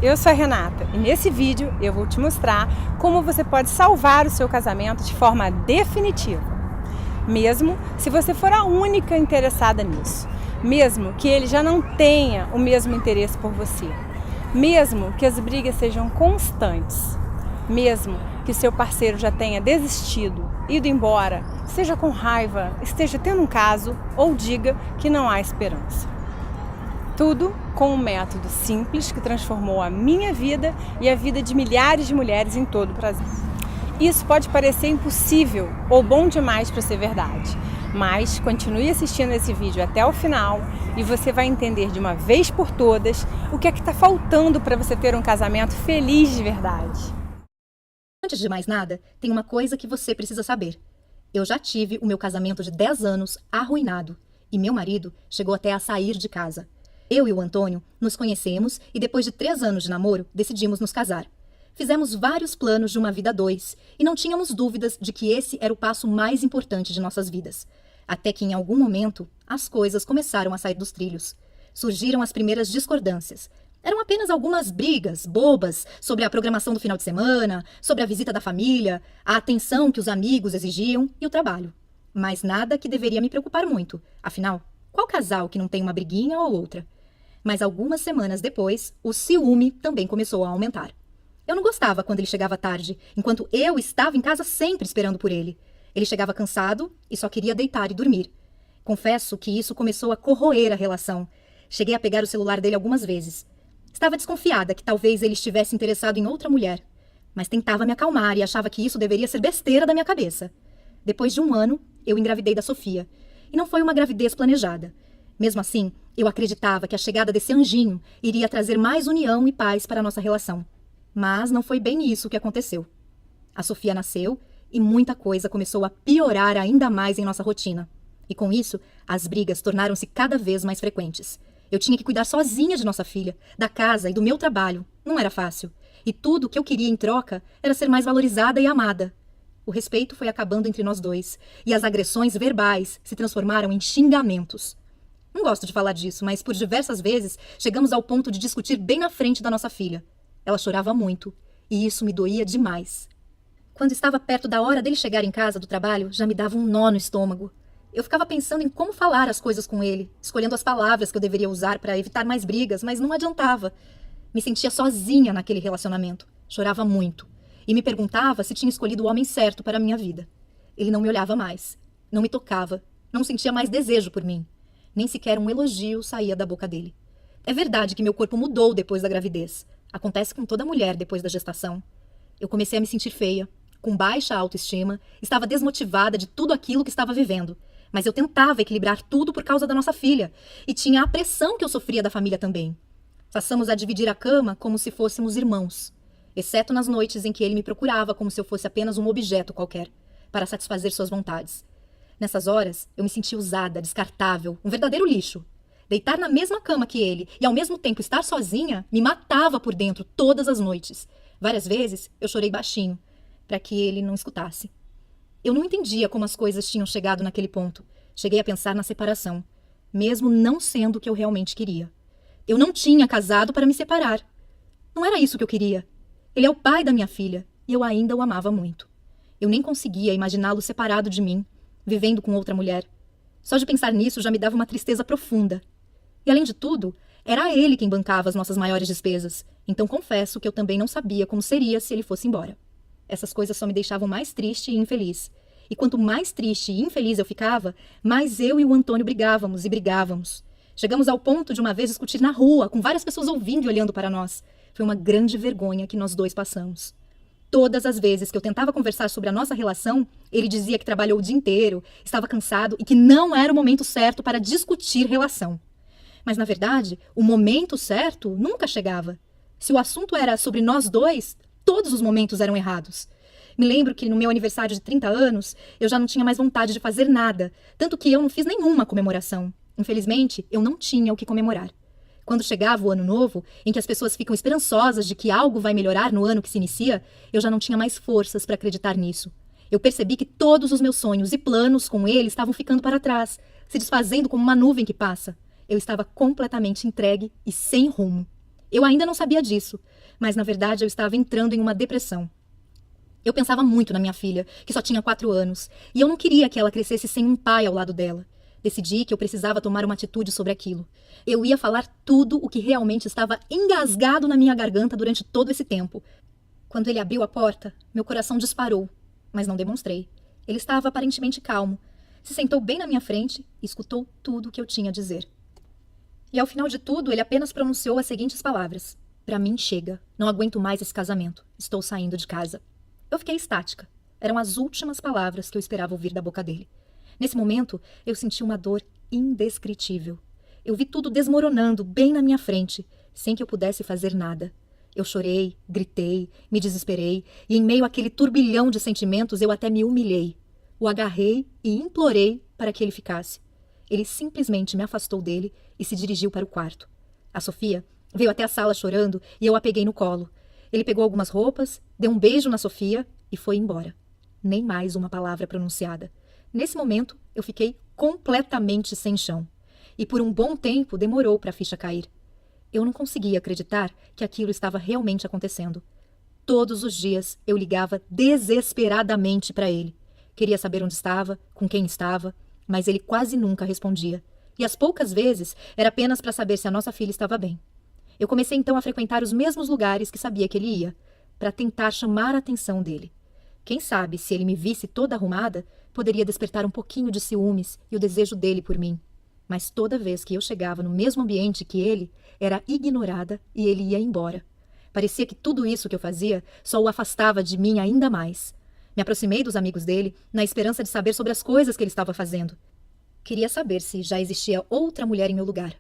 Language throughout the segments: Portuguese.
eu sou a Renata e nesse vídeo eu vou te mostrar como você pode salvar o seu casamento de forma definitiva. Mesmo se você for a única interessada nisso, mesmo que ele já não tenha o mesmo interesse por você, mesmo que as brigas sejam constantes, mesmo que seu parceiro já tenha desistido, ido embora, esteja com raiva, esteja tendo um caso ou diga que não há esperança. Tudo com um método simples que transformou a minha vida e a vida de milhares de mulheres em todo o Brasil. Isso pode parecer impossível ou bom demais para ser verdade, mas continue assistindo esse vídeo até o final e você vai entender de uma vez por todas o que é que está faltando para você ter um casamento feliz de verdade. Antes de mais nada, tem uma coisa que você precisa saber. Eu já tive o meu casamento de 10 anos arruinado e meu marido chegou até a sair de casa. Eu e o Antônio nos conhecemos e depois de 3 anos de namoro, decidimos nos casar. Fizemos vários planos de uma vida a dois e não tínhamos dúvidas de que esse era o passo mais importante de nossas vidas. Até que em algum momento, as coisas começaram a sair dos trilhos. Surgiram as primeiras discordâncias. Eram apenas algumas brigas bobas sobre a programação do final de semana, sobre a visita da família, a atenção que os amigos exigiam e o trabalho. Mas nada que deveria me preocupar muito. Afinal, qual casal que não tem uma briguinha ou outra? Mas algumas semanas depois, o ciúme também começou a aumentar. Eu não gostava quando ele chegava tarde, enquanto eu estava em casa sempre esperando por ele. Ele chegava cansado e só queria deitar e dormir. Confesso que isso começou a corroer a relação. Cheguei a pegar o celular dele algumas vezes. Estava desconfiada que talvez ele estivesse interessado em outra mulher, mas tentava me acalmar e achava que isso deveria ser besteira da minha cabeça. Depois de 1 ano, eu engravidei da Sofia. E não foi uma gravidez planejada. Mesmo assim, eu acreditava que a chegada desse anjinho iria trazer mais união e paz para a nossa relação. Mas não foi bem isso que aconteceu. A Sofia nasceu e muita coisa começou a piorar ainda mais em nossa rotina. E com isso, as brigas tornaram-se cada vez mais frequentes. Eu tinha que cuidar sozinha de nossa filha, da casa e do meu trabalho. Não era fácil. E tudo o que eu queria em troca era ser mais valorizada e amada. O respeito foi acabando entre nós dois, e as agressões verbais se transformaram em xingamentos. Não gosto de falar disso, mas por diversas vezes chegamos ao ponto de discutir bem na frente da nossa filha. Ela chorava muito, e isso me doía demais. Quando estava perto da hora dele chegar em casa do trabalho, já me dava um nó no estômago. Eu ficava pensando em como falar as coisas com ele, escolhendo as palavras que eu deveria usar para evitar mais brigas, mas não adiantava. Me sentia sozinha naquele relacionamento. Chorava muito. E me perguntava se tinha escolhido o homem certo para a minha vida. Ele não me olhava mais. Não me tocava. Não sentia mais desejo por mim. Nem sequer um elogio saía da boca dele. É verdade que meu corpo mudou depois da gravidez. Acontece com toda mulher depois da gestação. Eu comecei a me sentir feia, com baixa autoestima, estava desmotivada de tudo aquilo que estava vivendo. Mas eu tentava equilibrar tudo por causa da nossa filha. E tinha a pressão que eu sofria da família também. Passamos a dividir a cama como se fôssemos irmãos. Exceto nas noites em que ele me procurava como se eu fosse apenas um objeto qualquer, para satisfazer suas vontades. Nessas horas, eu me sentia usada, descartável, um verdadeiro lixo. Deitar na mesma cama que ele e ao mesmo tempo estar sozinha me matava por dentro todas as noites. Várias vezes eu chorei baixinho, para que ele não escutasse. Eu não entendia como as coisas tinham chegado naquele ponto. Cheguei a pensar na separação, mesmo não sendo o que eu realmente queria. Eu não tinha casado para me separar. Não era isso que eu queria. Ele é o pai da minha filha e eu ainda o amava muito. Eu nem conseguia imaginá-lo separado de mim, vivendo com outra mulher. Só de pensar nisso já me dava uma tristeza profunda. E além de tudo, era ele quem bancava as nossas maiores despesas. Então confesso que eu também não sabia como seria se ele fosse embora. Essas coisas só me deixavam mais triste e infeliz. E quanto mais triste e infeliz eu ficava, mais eu e o Antônio brigávamos e brigávamos. Chegamos ao ponto de uma vez discutir na rua, com várias pessoas ouvindo e olhando para nós. Foi uma grande vergonha que nós dois passamos. Todas as vezes que eu tentava conversar sobre a nossa relação, ele dizia que trabalhou o dia inteiro, estava cansado e que não era o momento certo para discutir relação. Mas, na verdade, o momento certo nunca chegava. Se o assunto era sobre nós dois, todos os momentos eram errados. Me lembro que no meu aniversário de 30 anos, eu já não tinha mais vontade de fazer nada, tanto que eu não fiz nenhuma comemoração. Infelizmente, eu não tinha o que comemorar. Quando chegava o ano novo, em que as pessoas ficam esperançosas de que algo vai melhorar no ano que se inicia, eu já não tinha mais forças para acreditar nisso. Eu percebi que todos os meus sonhos e planos com ele estavam ficando para trás, se desfazendo como uma nuvem que passa. Eu estava completamente entregue e sem rumo. Eu ainda não sabia disso, mas na verdade eu estava entrando em uma depressão. Eu pensava muito na minha filha, que só tinha 4 anos, e eu não queria que ela crescesse sem um pai ao lado dela. Decidi que eu precisava tomar uma atitude sobre aquilo. Eu ia falar tudo o que realmente estava engasgado na minha garganta durante todo esse tempo. Quando ele abriu a porta, meu coração disparou, mas não demonstrei. Ele estava aparentemente calmo. Se sentou bem na minha frente e escutou tudo o que eu tinha a dizer. E ao final de tudo, ele apenas pronunciou as seguintes palavras: "Pra mim chega. Não aguento mais esse casamento. Estou saindo de casa." Eu fiquei estática. Eram as últimas palavras que eu esperava ouvir da boca dele. Nesse momento, eu senti uma dor indescritível. Eu vi tudo desmoronando bem na minha frente, sem que eu pudesse fazer nada. Eu chorei, gritei, me desesperei, e em meio àquele turbilhão de sentimentos eu até me humilhei. O agarrei e implorei para que ele ficasse. Ele simplesmente me afastou dele e se dirigiu para o quarto. A Sofia veio até a sala chorando e eu a peguei no colo. Ele pegou algumas roupas, deu um beijo na Sofia e foi embora. Nem mais uma palavra pronunciada. Nesse momento, eu fiquei completamente sem chão. E por um bom tempo demorou para a ficha cair. Eu não conseguia acreditar que aquilo estava realmente acontecendo. Todos os dias eu ligava desesperadamente para ele. Queria saber onde estava, com quem estava, mas ele quase nunca respondia. E as poucas vezes era apenas para saber se a nossa filha estava bem. Eu comecei então a frequentar os mesmos lugares que sabia que ele ia, para tentar chamar a atenção dele. Quem sabe, se ele me visse toda arrumada, poderia despertar um pouquinho de ciúmes e o desejo dele por mim. Mas toda vez que eu chegava no mesmo ambiente que ele, era ignorada e ele ia embora. Parecia que tudo isso que eu fazia só o afastava de mim ainda mais. Me aproximei dos amigos dele, na esperança de saber sobre as coisas que ele estava fazendo. Queria saber se já existia outra mulher em meu lugar.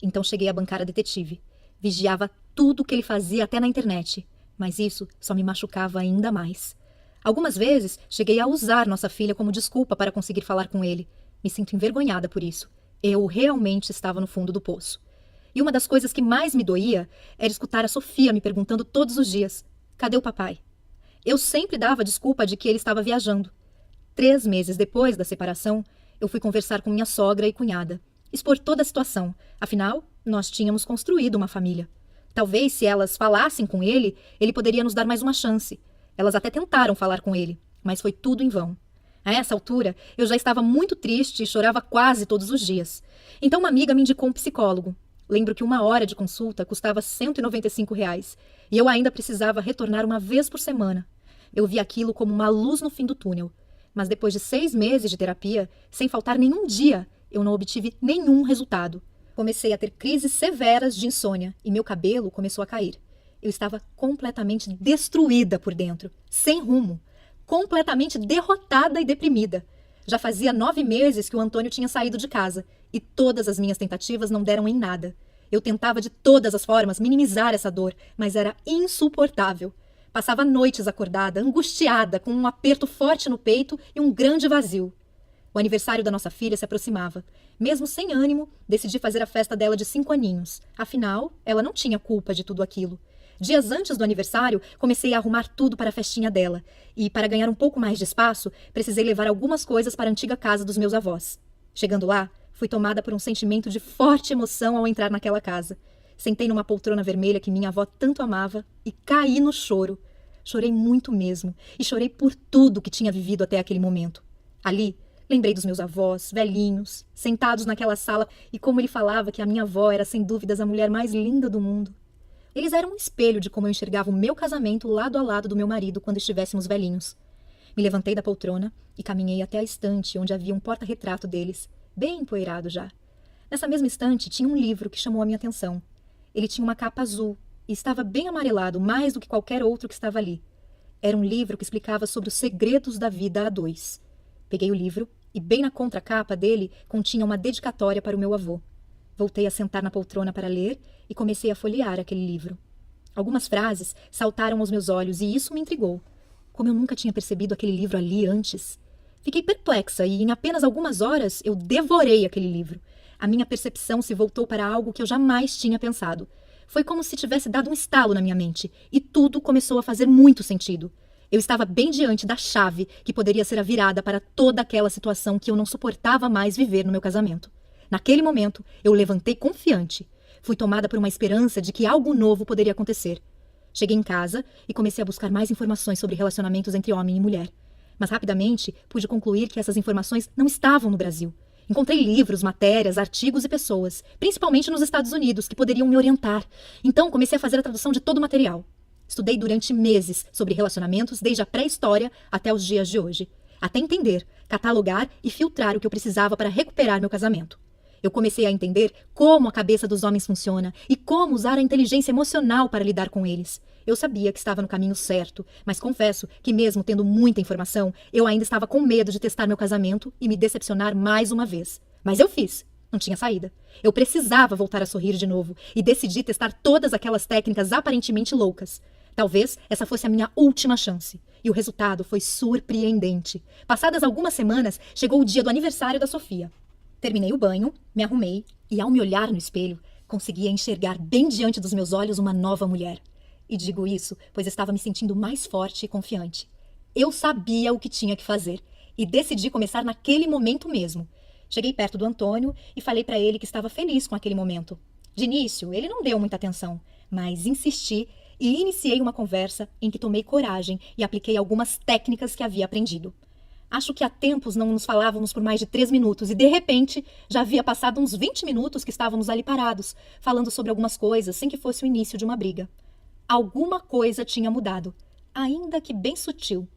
Então cheguei a bancar a detetive. Vigiava tudo o que ele fazia até na internet, mas isso só me machucava ainda mais. Algumas vezes cheguei a usar nossa filha como desculpa para conseguir falar com ele. Me sinto envergonhada por isso. Eu realmente estava no fundo do poço. E uma das coisas que mais me doía era escutar a Sofia me perguntando todos os dias: "Cadê o papai?" Eu sempre dava desculpa de que ele estava viajando. 3 meses depois da separação, eu fui conversar com minha sogra e cunhada, expor toda a situação. Afinal, nós tínhamos construído uma família. Talvez, se elas falassem com ele, ele poderia nos dar mais uma chance. Elas até tentaram falar com ele, mas foi tudo em vão. A essa altura, eu já estava muito triste e chorava quase todos os dias. Então uma amiga me indicou um psicólogo. Lembro que 1 hora de consulta custava R$ 195 e eu ainda precisava retornar uma vez por semana. Eu vi aquilo como uma luz no fim do túnel. Mas depois de 6 meses de terapia, sem faltar nenhum dia, eu não obtive nenhum resultado. Comecei a ter crises severas de insônia e meu cabelo começou a cair. Eu estava completamente destruída por dentro, sem rumo, completamente derrotada e deprimida. Já fazia 9 meses que o Antônio tinha saído de casa e todas as minhas tentativas não deram em nada. Eu tentava de todas as formas minimizar essa dor, mas era insuportável. Passava noites acordada, angustiada, com um aperto forte no peito e um grande vazio. O aniversário da nossa filha se aproximava. Mesmo sem ânimo, decidi fazer a festa dela de 5 aninhos. Afinal, ela não tinha culpa de tudo aquilo. Dias antes do aniversário, comecei a arrumar tudo para a festinha dela. E, para ganhar um pouco mais de espaço, precisei levar algumas coisas para a antiga casa dos meus avós. Chegando lá, fui tomada por um sentimento de forte emoção ao entrar naquela casa. Sentei numa poltrona vermelha que minha avó tanto amava e caí no choro. Chorei muito mesmo, e chorei por tudo que tinha vivido até aquele momento. Ali, lembrei dos meus avós, velhinhos, sentados naquela sala, e como ele falava que a minha avó era sem dúvidas a mulher mais linda do mundo. Eles eram um espelho de como eu enxergava o meu casamento lado a lado do meu marido quando estivéssemos velhinhos. Me levantei da poltrona e caminhei até a estante onde havia um porta-retrato deles, bem empoeirado já. Nessa mesma estante tinha um livro que chamou a minha atenção. Ele tinha uma capa azul e estava bem amarelado, mais do que qualquer outro que estava ali. Era um livro que explicava sobre os segredos da vida a dois. Peguei o livro e bem na contracapa dele continha uma dedicatória para o meu avô. Voltei a sentar na poltrona para ler e comecei a folhear aquele livro. Algumas frases saltaram aos meus olhos e isso me intrigou. Como eu nunca tinha percebido aquele livro ali antes. Fiquei perplexa e em apenas algumas horas eu devorei aquele livro. A minha percepção se voltou para algo que eu jamais tinha pensado. Foi como se tivesse dado um estalo na minha mente e tudo começou a fazer muito sentido. Eu estava bem diante da chave que poderia ser a virada para toda aquela situação que eu não suportava mais viver no meu casamento. Naquele momento, eu levantei confiante. Fui tomada por uma esperança de que algo novo poderia acontecer. Cheguei em casa e comecei a buscar mais informações sobre relacionamentos entre homem e mulher. Mas rapidamente pude concluir que essas informações não estavam no Brasil. Encontrei livros, matérias, artigos e pessoas, principalmente nos Estados Unidos, que poderiam me orientar. Então comecei a fazer a tradução de todo o material. Estudei durante meses sobre relacionamentos, desde a pré-história até os dias de hoje, até entender, catalogar e filtrar o que eu precisava para recuperar meu casamento. Eu comecei a entender como a cabeça dos homens funciona e como usar a inteligência emocional para lidar com eles. Eu sabia que estava no caminho certo, mas confesso que mesmo tendo muita informação, eu ainda estava com medo de testar meu casamento e me decepcionar mais uma vez. Mas eu fiz. Não tinha saída. Eu precisava voltar a sorrir de novo e decidi testar todas aquelas técnicas aparentemente loucas. Talvez essa fosse a minha última chance. E o resultado foi surpreendente. Passadas algumas semanas, chegou o dia do aniversário da Sofia. Terminei o banho, me arrumei e, ao me olhar no espelho, conseguia enxergar bem diante dos meus olhos uma nova mulher. E digo isso, pois estava me sentindo mais forte e confiante. Eu sabia o que tinha que fazer e decidi começar naquele momento mesmo. Cheguei perto do Antônio e falei para ele que estava feliz com aquele momento. De início, ele não deu muita atenção, mas insisti e iniciei uma conversa em que tomei coragem e apliquei algumas técnicas que havia aprendido. Acho que há tempos não nos falávamos por mais de 3 minutos e, de repente, já havia passado uns 20 minutos que estávamos ali parados, falando sobre algumas coisas sem que fosse o início de uma briga. Alguma coisa tinha mudado, ainda que bem sutil.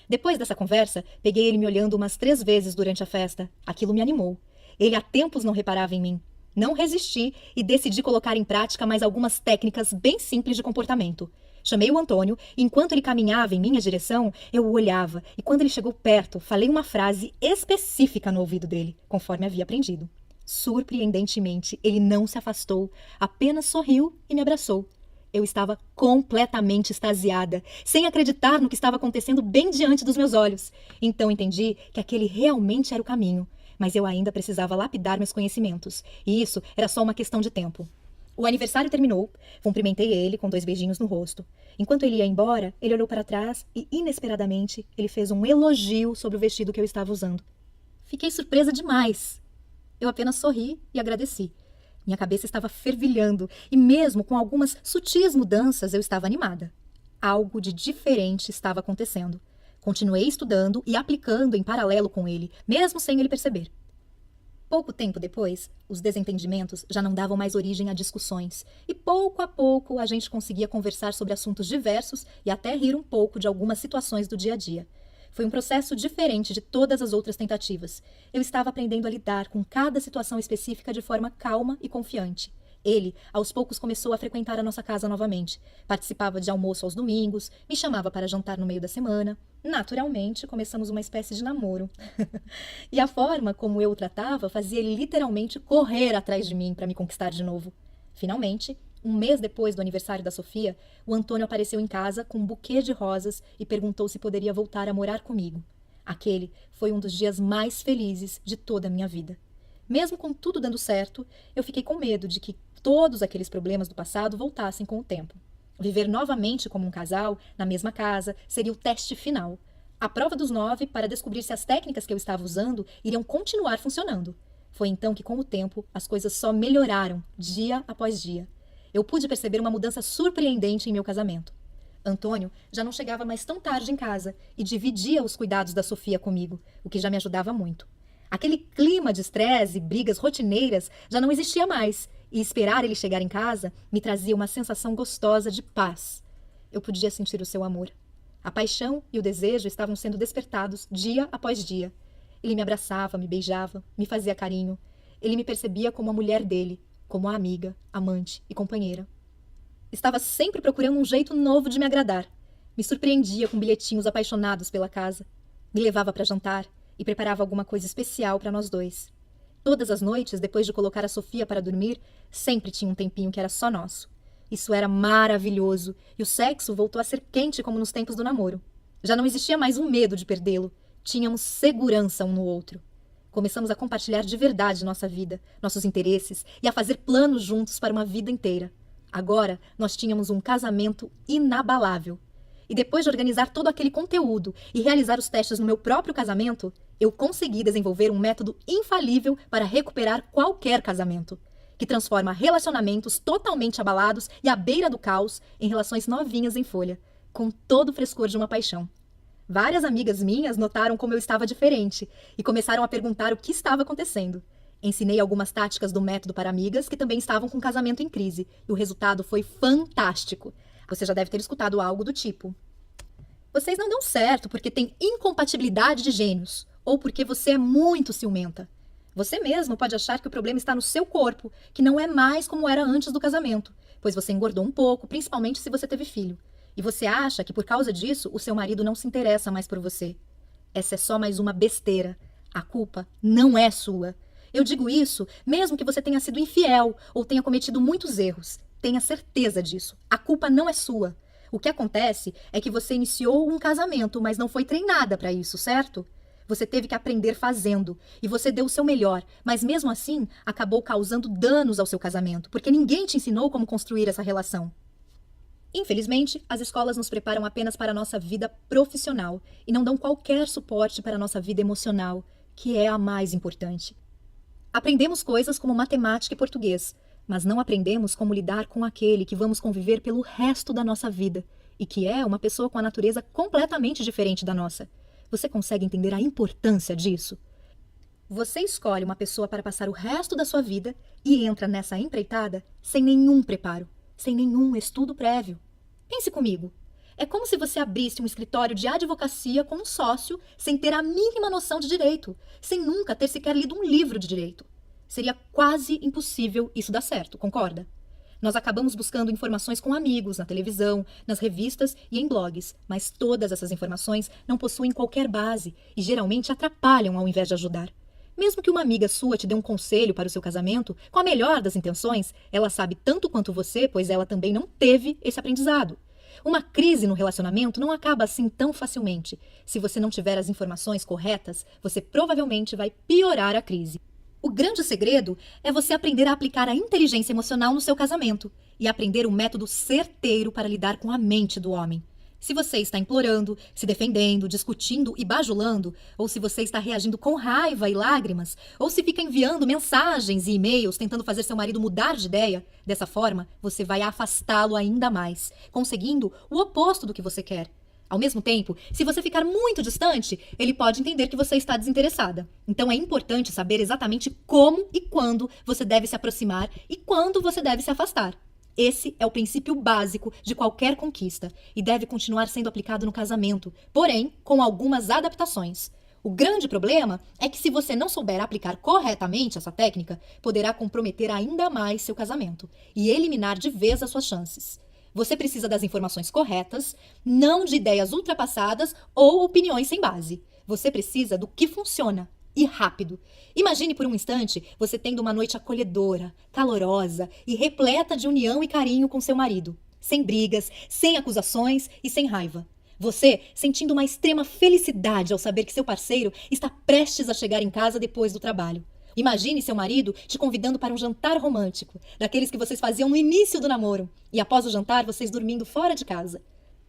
Depois dessa conversa, peguei ele me olhando umas 3 vezes durante a festa. Aquilo me animou. Ele há tempos não reparava em mim. Não resisti e decidi colocar em prática mais algumas técnicas bem simples de comportamento. Chamei o Antônio e, enquanto ele caminhava em minha direção, eu o olhava e, quando ele chegou perto, falei uma frase específica no ouvido dele, conforme havia aprendido. Surpreendentemente, ele não se afastou, apenas sorriu e me abraçou. Eu estava completamente extasiada, sem acreditar no que estava acontecendo bem diante dos meus olhos. Então entendi que aquele realmente era o caminho, mas eu ainda precisava lapidar meus conhecimentos, e isso era só uma questão de tempo. O aniversário terminou, cumprimentei ele com 2 beijinhos no rosto. Enquanto ele ia embora, ele olhou para trás e, inesperadamente, ele fez um elogio sobre o vestido que eu estava usando. Fiquei surpresa demais. Eu apenas sorri e agradeci. Minha cabeça estava fervilhando e, mesmo com algumas sutis mudanças, eu estava animada. Algo de diferente estava acontecendo. Continuei estudando e aplicando em paralelo com ele, mesmo sem ele perceber. Pouco tempo depois, os desentendimentos já não davam mais origem a discussões, e pouco a pouco a gente conseguia conversar sobre assuntos diversos e até rir um pouco de algumas situações do dia a dia. Foi um processo diferente de todas as outras tentativas. Eu estava aprendendo a lidar com cada situação específica de forma calma e confiante. Ele, aos poucos, começou a frequentar a nossa casa novamente. Participava de almoço aos domingos, me chamava para jantar no meio da semana. Naturalmente, começamos uma espécie de namoro. E a forma como eu o tratava fazia ele literalmente correr atrás de mim para me conquistar de novo. Finalmente, um mês depois do aniversário da Sofia, o Antônio apareceu em casa com um buquê de rosas e perguntou se poderia voltar a morar comigo. Aquele foi um dos dias mais felizes de toda a minha vida. Mesmo com tudo dando certo, eu fiquei com medo de que todos aqueles problemas do passado voltassem com o tempo. Viver novamente como um casal, na mesma casa, seria o teste final. A prova dos 9 para descobrir se as técnicas que eu estava usando iriam continuar funcionando. Foi então que, com o tempo, as coisas só melhoraram, dia após dia. Eu pude perceber uma mudança surpreendente em meu casamento. Antônio já não chegava mais tão tarde em casa e dividia os cuidados da Sofia comigo, o que já me ajudava muito. Aquele clima de estresse e brigas rotineiras já não existia mais, e esperar ele chegar em casa me trazia uma sensação gostosa de paz. Eu podia sentir o seu amor. A paixão e o desejo estavam sendo despertados dia após dia. Ele me abraçava, me beijava, me fazia carinho. Ele me percebia como a mulher dele, como a amiga, amante e companheira. Estava sempre procurando um jeito novo de me agradar. Me surpreendia com bilhetinhos apaixonados pela casa. Me levava para jantar e preparava alguma coisa especial para nós dois. Todas as noites, depois de colocar a Sofia para dormir, sempre tinha um tempinho que era só nosso. Isso era maravilhoso e o sexo voltou a ser quente como nos tempos do namoro. Já não existia mais um medo de perdê-lo. Tínhamos segurança um no outro. Começamos a compartilhar de verdade nossa vida, nossos interesses e a fazer planos juntos para uma vida inteira. Agora, nós tínhamos um casamento inabalável. E depois de organizar todo aquele conteúdo e realizar os testes no meu próprio casamento, eu consegui desenvolver um método infalível para recuperar qualquer casamento. que transforma relacionamentos totalmente abalados e à beira do caos em relações novinhas em folha, com todo o frescor de uma paixão. Várias amigas minhas notaram como eu estava diferente e começaram a perguntar o que estava acontecendo. Ensinei algumas táticas do método para amigas que também estavam com o casamento em crise, e o resultado foi fantástico. Você já deve ter escutado algo do tipo: vocês não dão certo porque têm incompatibilidade de gênios, ou porque você é muito ciumenta. Você mesmo pode achar que o problema está no seu corpo, que não é mais como era antes do casamento, pois você engordou um pouco, principalmente se você teve filho. E você acha que por causa disso o seu marido não se interessa mais por você. Essa é só mais uma besteira. A culpa não é sua. Eu digo isso mesmo que você tenha sido infiel ou tenha cometido muitos erros. Tenha certeza disso. A culpa não é sua. O que acontece é que você iniciou um casamento, mas não foi treinada para isso, certo? Você teve que aprender fazendo, e você deu o seu melhor, mas mesmo assim acabou causando danos ao seu casamento, porque ninguém te ensinou como construir essa relação. Infelizmente, as escolas nos preparam apenas para a nossa vida profissional e não dão qualquer suporte para a nossa vida emocional, que é a mais importante. Aprendemos coisas como matemática e português, mas não aprendemos como lidar com aquele que vamos conviver pelo resto da nossa vida e que é uma pessoa com a natureza completamente diferente da nossa. Você consegue entender a importância disso? Você escolhe uma pessoa para passar o resto da sua vida e entra nessa empreitada sem nenhum preparo, sem nenhum estudo prévio. Pense comigo. É como se você abrisse um escritório de advocacia com um sócio sem ter a mínima noção de direito, sem nunca ter sequer lido um livro de direito. Seria quase impossível isso dar certo, concorda? Nós acabamos buscando informações com amigos, na televisão, nas revistas e em blogs, mas todas essas informações não possuem qualquer base e geralmente atrapalham ao invés de ajudar. Mesmo que uma amiga sua te dê um conselho para o seu casamento, com a melhor das intenções, ela sabe tanto quanto você, pois ela também não teve esse aprendizado. Uma crise no relacionamento não acaba assim tão facilmente. Se você não tiver as informações corretas, você provavelmente vai piorar a crise. O grande segredo é você aprender a aplicar a inteligência emocional no seu casamento e aprender um método certeiro para lidar com a mente do homem. Se você está implorando, se defendendo, discutindo e bajulando, ou se você está reagindo com raiva e lágrimas, ou se fica enviando mensagens e e-mails tentando fazer seu marido mudar de ideia, dessa forma você vai afastá-lo ainda mais, conseguindo o oposto do que você quer. Ao mesmo tempo, se você ficar muito distante, ele pode entender que você está desinteressada. Então é importante saber exatamente como e quando você deve se aproximar e quando você deve se afastar. Esse é o princípio básico de qualquer conquista e deve continuar sendo aplicado no casamento, porém com algumas adaptações. O grande problema é que se você não souber aplicar corretamente essa técnica, poderá comprometer ainda mais seu casamento e eliminar de vez as suas chances. Você precisa das informações corretas, não de ideias ultrapassadas ou opiniões sem base. Você precisa do que funciona. E rápido. Imagine por um instante você tendo uma noite acolhedora, calorosa e repleta de união e carinho com seu marido. Sem brigas, sem acusações e sem raiva. Você sentindo uma extrema felicidade ao saber que seu parceiro está prestes a chegar em casa depois do trabalho. Imagine seu marido te convidando para um jantar romântico, daqueles que vocês faziam no início do namoro, e após o jantar vocês dormindo fora de casa.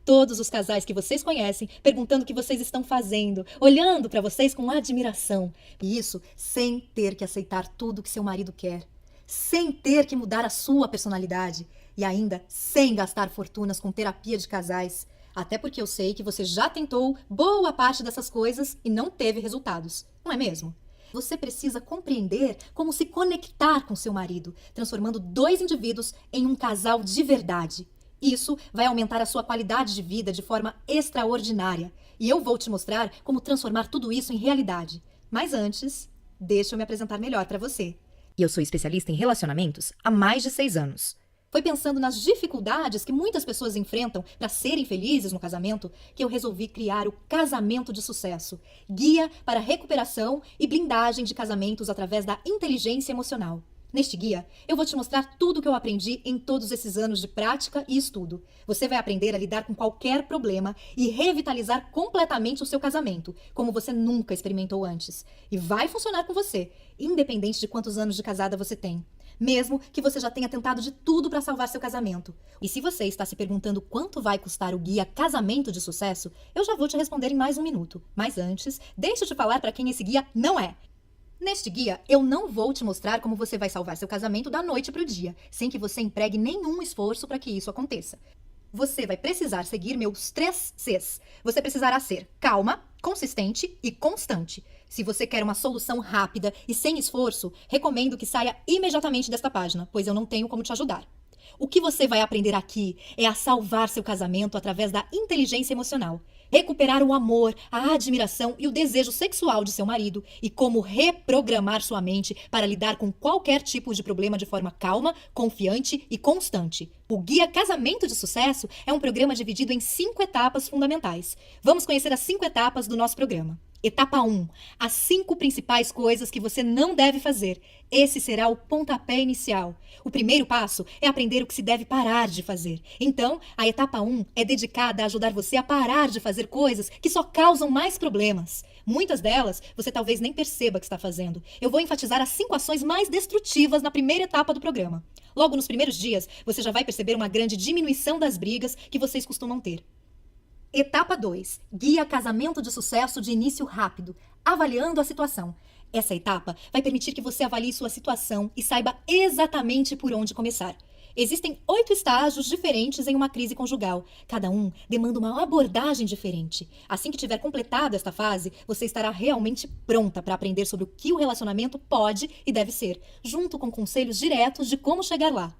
Todos os casais que vocês conhecem perguntando o que vocês estão fazendo, olhando para vocês com admiração. E isso sem ter que aceitar tudo que seu marido quer, sem ter que mudar a sua personalidade e ainda sem gastar fortunas com terapia de casais. Até porque eu sei que você já tentou boa parte dessas coisas e não teve resultados, não é mesmo? Você precisa compreender como se conectar com seu marido, transformando dois indivíduos em um casal de verdade. Isso vai aumentar a sua qualidade de vida de forma extraordinária. E eu vou te mostrar como transformar tudo isso em realidade. Mas antes, deixa eu me apresentar melhor para você. Eu sou especialista em relacionamentos há mais de 6 anos. Foi pensando nas dificuldades que muitas pessoas enfrentam para serem felizes no casamento que eu resolvi criar o Casamento de Sucesso, guia para recuperação e blindagem de casamentos através da inteligência emocional. Neste guia, eu vou te mostrar tudo o que eu aprendi em todos esses anos de prática e estudo. Você vai aprender a lidar com qualquer problema e revitalizar completamente o seu casamento, como você nunca experimentou antes. E vai funcionar com você, independente de quantos anos de casada você tem. Mesmo que você já tenha tentado de tudo para salvar seu casamento. E se você está se perguntando quanto vai custar o guia Casamento de Sucesso, eu já vou te responder em mais um minuto. Mas antes, deixa eu te falar para quem esse guia não é. Neste guia, eu não vou te mostrar como você vai salvar seu casamento da noite para o dia, sem que você empregue nenhum esforço para que isso aconteça. Você vai precisar seguir meus 3 Cs. Você precisará ser calma, consistente e constante. Se você quer uma solução rápida e sem esforço, recomendo que saia imediatamente desta página, pois eu não tenho como te ajudar. O que você vai aprender aqui é a salvar seu casamento através da inteligência emocional, recuperar o amor, a admiração e o desejo sexual de seu marido e como reprogramar sua mente para lidar com qualquer tipo de problema de forma calma, confiante e constante. O Guia Casamento de Sucesso é um programa dividido em 5 etapas fundamentais. Vamos conhecer as 5 etapas do nosso programa. Etapa 1. As 5 principais coisas que você não deve fazer. Esse será o pontapé inicial. O primeiro passo é aprender o que se deve parar de fazer. Então, a etapa 1 é dedicada a ajudar você a parar de fazer coisas que só causam mais problemas. Muitas delas você talvez nem perceba que está fazendo. Eu vou enfatizar as 5 ações mais destrutivas na primeira etapa do programa. Logo nos primeiros dias, você já vai perceber uma grande diminuição das brigas que vocês costumam ter. Etapa 2. Guia Casamento de Sucesso de início rápido, avaliando a situação. Essa etapa vai permitir que você avalie sua situação e saiba exatamente por onde começar. Existem 8 estágios diferentes em uma crise conjugal. Cada um demanda uma abordagem diferente. Assim que tiver completado esta fase, você estará realmente pronta para aprender sobre o que o relacionamento pode e deve ser, junto com conselhos diretos de como chegar lá.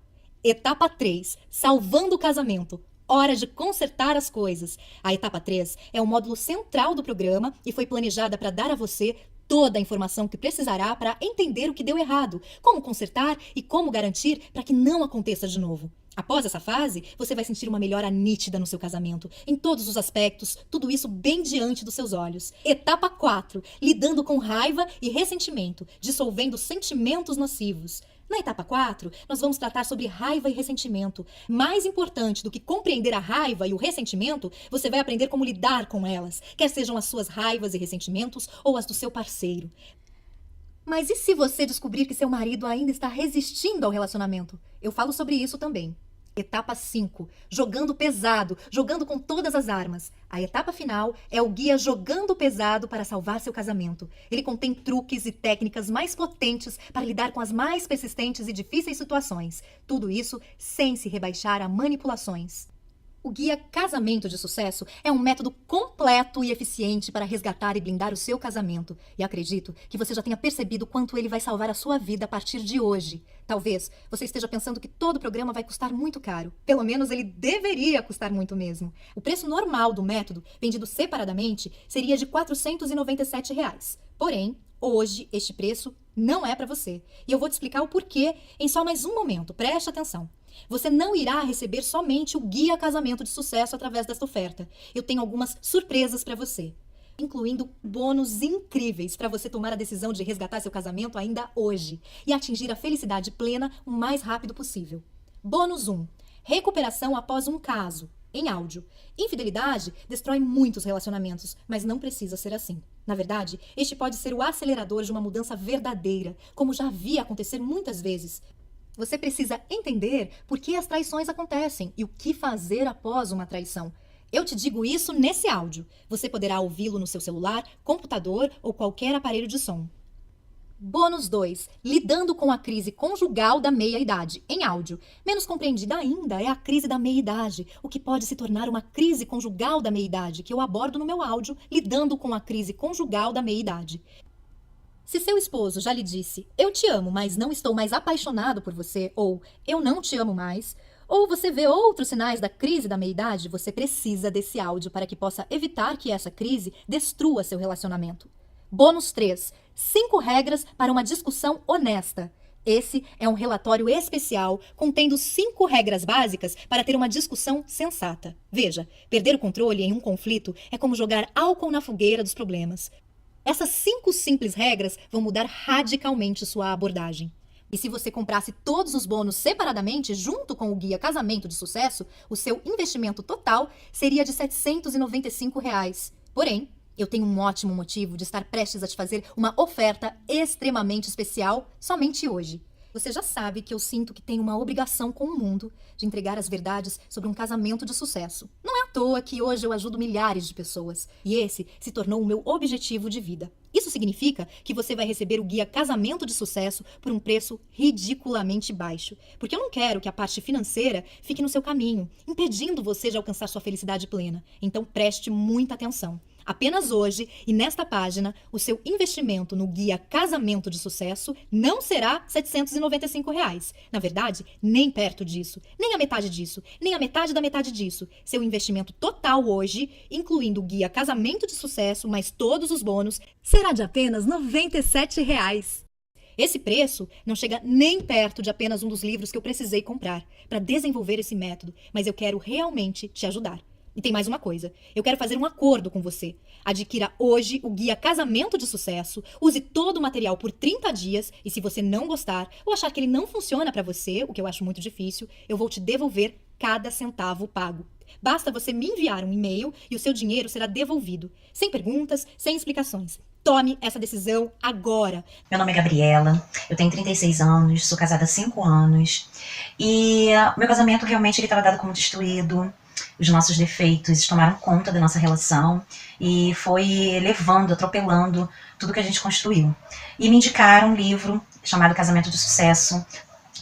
Etapa 3. Salvando o casamento. Hora de consertar as coisas. A etapa 3 é o módulo central do programa e foi planejada para dar a você toda a informação que precisará para entender o que deu errado, como consertar e como garantir para que não aconteça de novo. Após essa fase, você vai sentir uma melhora nítida no seu casamento, em todos os aspectos, tudo isso bem diante dos seus olhos. Etapa 4, lidando com raiva e ressentimento, dissolvendo sentimentos nocivos. Na etapa 4, nós vamos tratar sobre raiva e ressentimento. Mais importante do que compreender a raiva e o ressentimento, você vai aprender como lidar com elas, quer sejam as suas raivas e ressentimentos ou as do seu parceiro. Mas e se você descobrir que seu marido ainda está resistindo ao relacionamento? Eu falo sobre isso também. Etapa 5. Jogando pesado, jogando com todas as armas. A etapa final é o guia Jogando Pesado para salvar seu casamento. Ele contém truques e técnicas mais potentes para lidar com as mais persistentes e difíceis situações. Tudo isso sem se rebaixar a manipulações. O Guia Casamento de Sucesso é um método completo e eficiente para resgatar e blindar o seu casamento. E acredito que você já tenha percebido quanto ele vai salvar a sua vida a partir de hoje. Talvez você esteja pensando que todo o programa vai custar muito caro. Pelo menos ele deveria custar muito mesmo. O preço normal do método, vendido separadamente, seria de R$ 497. Porém, hoje este preço não é para você. E eu vou te explicar o porquê em só mais um momento. Preste atenção. Você não irá receber somente o Guia Casamento de Sucesso através desta oferta. Eu tenho algumas surpresas para você, incluindo bônus incríveis para você tomar a decisão de resgatar seu casamento ainda hoje e atingir a felicidade plena o mais rápido possível. Bônus 1. Recuperação após um caso, em áudio. Infidelidade destrói muitos relacionamentos, mas não precisa ser assim. Na verdade, este pode ser o acelerador de uma mudança verdadeira, como já vi acontecer muitas vezes. Você precisa entender por que as traições acontecem e o que fazer após uma traição. Eu te digo isso nesse áudio. Você poderá ouvi-lo no seu celular, computador ou qualquer aparelho de som. Bônus 2. Lidando com a crise conjugal da meia-idade, em áudio. Menos compreendida ainda é a crise da meia-idade, o que pode se tornar uma crise conjugal da meia-idade, que eu abordo no meu áudio, Lidando com a crise conjugal da meia-idade. Se seu esposo já lhe disse, eu te amo, mas não estou mais apaixonado por você, ou eu não te amo mais, ou você vê outros sinais da crise da meia-idade, você precisa desse áudio para que possa evitar que essa crise destrua seu relacionamento. Bônus 3. 5 regras para uma discussão honesta. Esse é um relatório especial contendo 5 regras básicas para ter uma discussão sensata. Veja, perder o controle em um conflito é como jogar álcool na fogueira dos problemas. Essas 5 simples regras vão mudar radicalmente sua abordagem. E se você comprasse todos os bônus separadamente, junto com o Guia Casamento de Sucesso, o seu investimento total seria de R$ 795. Porém, eu tenho um ótimo motivo de estar prestes a te fazer uma oferta extremamente especial somente hoje. Você já sabe que eu sinto que tenho uma obrigação com o mundo de entregar as verdades sobre um casamento de sucesso. Não é à toa que hoje eu ajudo milhares de pessoas e esse se tornou o meu objetivo de vida. Isso significa que você vai receber o guia Casamento de Sucesso por um preço ridiculamente baixo. Porque eu não quero que a parte financeira fique no seu caminho, impedindo você de alcançar sua felicidade plena. Então preste muita atenção. Apenas hoje e nesta página, o seu investimento no guia Casamento de Sucesso não será R$ 795. Na verdade, nem perto disso, nem a metade disso, nem a metade da metade disso. Seu investimento total hoje, incluindo o guia Casamento de Sucesso, mais todos os bônus, será de apenas R$ 97. Esse preço não chega nem perto de apenas um dos livros que eu precisei comprar para desenvolver esse método, mas eu quero realmente te ajudar. E tem mais uma coisa, eu quero fazer um acordo com você. Adquira hoje o guia Casamento de Sucesso, use todo o material por 30 dias e se você não gostar ou achar que ele não funciona para você, o que eu acho muito difícil, eu vou te devolver cada centavo pago. Basta você me enviar um e-mail e o seu dinheiro será devolvido, sem perguntas, sem explicações. Tome essa decisão agora. Meu nome é Gabriela, eu tenho 36 anos, sou casada há 5 anos e meu casamento realmente estava dado como destruído. Os nossos defeitos tomaram conta da nossa relação e foi levando, atropelando tudo que a gente construiu. E me indicaram um livro chamado Casamento de Sucesso,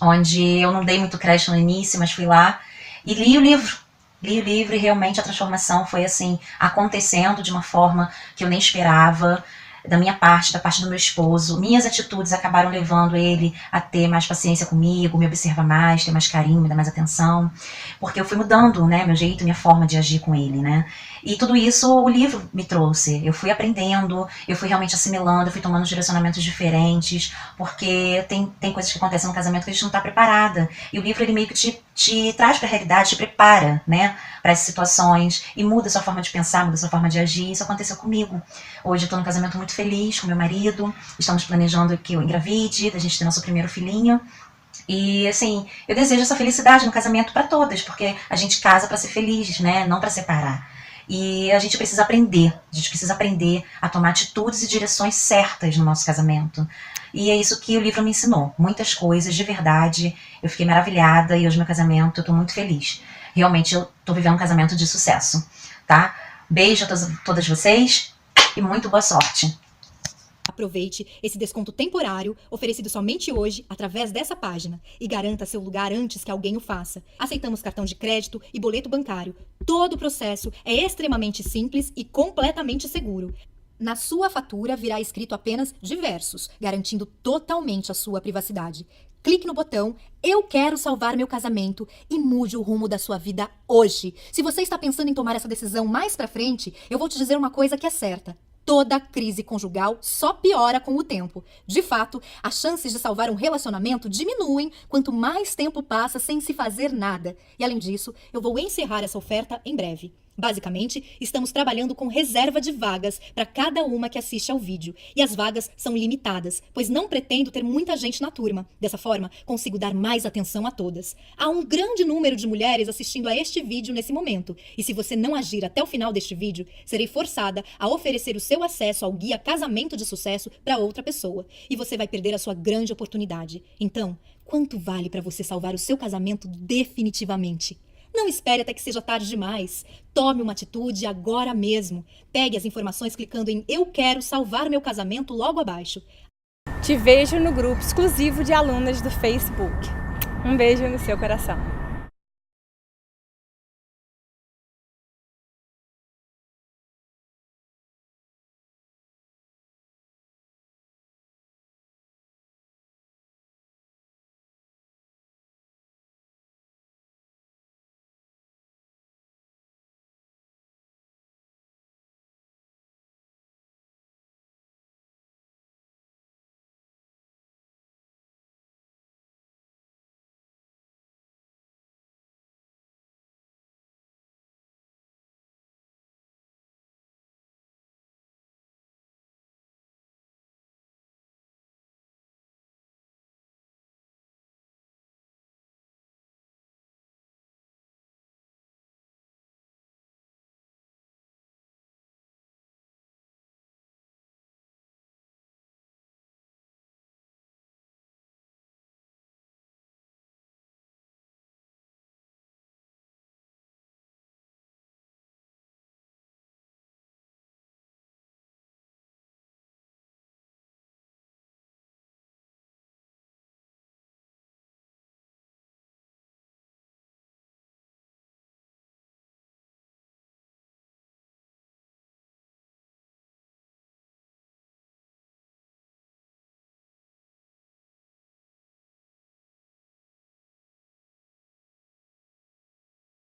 onde eu não dei muito crédito no início, mas fui lá e li o livro. Li o livro e realmente a transformação foi assim, acontecendo de uma forma que eu nem esperava. Da minha parte, da parte do meu esposo, minhas atitudes acabaram levando ele a ter mais paciência comigo, me observar mais, ter mais carinho, me dar mais atenção, porque eu fui mudando, né, meu jeito, minha forma de agir com ele, né, e tudo isso o livro me trouxe, eu fui aprendendo, eu fui realmente assimilando, eu fui tomando direcionamentos diferentes, porque tem coisas que acontecem no casamento que a gente não está preparada, e o livro ele meio que te traz para a realidade, te prepara, né, para essas situações, e muda a sua forma de pensar, muda a sua forma de agir. Isso aconteceu comigo. Hoje eu estou num casamento muito feliz com meu marido, estamos planejando que eu engravide, da gente ter nosso primeiro filhinho. E assim, eu desejo essa felicidade no casamento para todas, porque a gente casa para ser feliz, né? Não para separar. E a gente precisa aprender a tomar atitudes e direções certas no nosso casamento. E é isso que o livro me ensinou, muitas coisas, de verdade. Eu fiquei maravilhada e hoje meu casamento, eu tô muito feliz. Realmente eu tô vivendo um casamento de sucesso, tá? Beijo a todas vocês e muito boa sorte. Aproveite esse desconto temporário, oferecido somente hoje, através dessa página, e garanta seu lugar antes que alguém o faça. Aceitamos cartão de crédito e boleto bancário. Todo o processo é extremamente simples e completamente seguro. Na sua fatura virá escrito apenas diversos, garantindo totalmente a sua privacidade. Clique no botão "Eu quero salvar meu casamento" e mude o rumo da sua vida hoje. Se você está pensando em tomar essa decisão mais pra frente, eu vou te dizer uma coisa que é certa. Toda crise conjugal só piora com o tempo. De fato, as chances de salvar um relacionamento diminuem quanto mais tempo passa sem se fazer nada. E além disso, eu vou encerrar essa oferta em breve. Basicamente, estamos trabalhando com reserva de vagas para cada uma que assiste ao vídeo. E as vagas são limitadas, pois não pretendo ter muita gente na turma. Dessa forma, consigo dar mais atenção a todas. Há um grande número de mulheres assistindo a este vídeo nesse momento. E se você não agir até o final deste vídeo, serei forçada a oferecer o seu acesso ao guia Casamento de Sucesso para outra pessoa. E você vai perder a sua grande oportunidade. Então, quanto vale para você salvar o seu casamento definitivamente? Não espere até que seja tarde demais. Tome uma atitude agora mesmo. Pegue as informações clicando em "Eu quero salvar meu casamento" logo abaixo. Te vejo no grupo exclusivo de alunas do Facebook. Um beijo no seu coração.